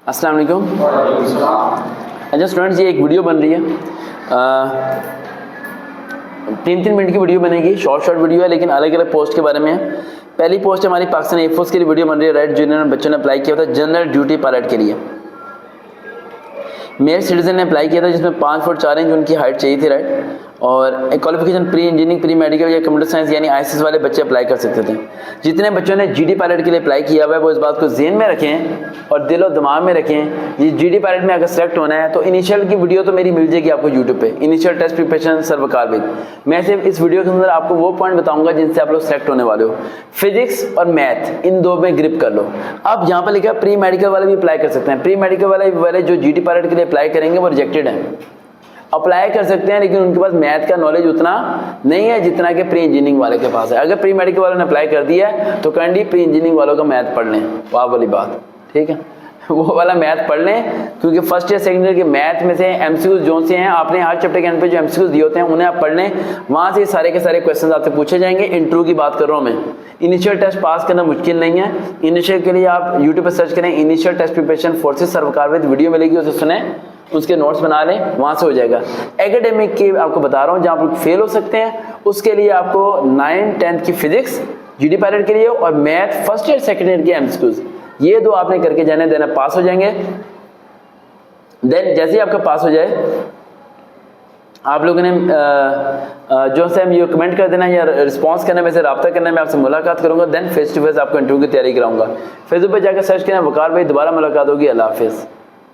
अस्सलाम वालेकुम। अच्छा स्टूडेंट्स, ये एक वीडियो बन रही है, 3-3 मिनट की वीडियो बनेगी, शॉर्ट वीडियो है लेकिन अलग अलग पोस्ट के बारे में है। पहली पोस्ट हमारी पाकिस्तान एयरफोर्स के लिए वीडियो बन रही है। रेड जूनियर बच्चों ने अप्लाई किया था जनरल ड्यूटी पायलट के लिए। मेल सिटीजन ने अप्लाई किया था जिसमें 5 फुट 4 इंच उनकी हाइट चाहिए थी, राइट। और एक qualification pre engineering, pre medical या कंप्यूटर साइंस यानी आईसीएस वाले बच्चे अप्लाई कर सकते थे। जितने बच्चों ने जीडी पायलट के लिए अप्लाई किया हुआ है वो इस बात को ज़हन में रखें और दिलो दिमाग में रखें, ये जीडी पायलट में अगर सेलेक्ट होना है तो इनिशियल की वीडियो तो मेरी मिल जाएगी आपको यूट्यूब पे, इनिशियल टेस्ट प्रिपरेशन सर्वकार विद। मैं सिर्फ इस वीडियो के अंदर आपको वो पॉइंट बताऊंगा जिनसे आप लोग सेलेक्ट होने वाले हो। फिजिक्स और मैथ इन दो में ग्रिप कर लो। अब यहाँ पर लिखा प्री मेडिकल वाले भी अप्लाई कर सकते हैं। प्री मेडिकल वाले जो जीडी पायलट के लिए अप्लाई करेंगे वो रिजेक्टेड है। अप्लाई कर सकते हैं लेकिन उनके पास मैथ का नॉलेज उतना नहीं है जितना कि प्री इंजीनियरिंग वाले के पास है। अगर प्री मेडिकल वालों ने अप्लाई कर दिया है तो कैंडी प्री इंजीनियरिंग वालों का मैथ पढ़ लें, वाह वाली बात, ठीक है, वो वाला मैथ पढ़ लें, क्योंकि फर्स्ट ईयर सेकंड ईयर के मैथ में से एमसीक्यूज जो से हैं, आपने हर चैप्टर के एंड पे जो एमसीक्यूज दिए होते हैं उन्हें आप पढ़ लें। वहां से सारे के सारे क्वेश्चन आपसे पूछे जाएंगे। इंटरव्यू की बात कर रहा हूं मैं। इनिशियल टेस्ट पास करना मुश्किल नहीं है। इनिशियल के लिए आप यूट्यूब पर सर्च करें, इनिशियल टेस्ट प्रिपरेशन फोर्सेस सर्वकार विद, वीडियो मिलेगी, उसे सुने, उसके नोट्स बना लें, वहां से हो जाएगा। एकेडमिक की आपको बता रहा हूं जहां आप फेल हो सकते हैं, उसके लिए आपको 9th 10th की फिजिक्स जीडी पायलट के लिए और math first year second year के एमसीक्यूज, ये दो आपने करके जाने देना, पास हो जाएंगे। देन जैसे ही आपका पास हो जाए आप लोगों ने जो से हम ये कमेंट कर देना या रिस्पांस करना, में से रब्ता करना, मैं आपसे मुलाकात करूंगा। देन फेस टू फेस आपको इंटरव्यू की तैयारी कराऊंगा। फेसबुक पर जाकर सर्च करना वकार भाई, दोबारा मुलाकात होगी। अल्लाह हाफिज़।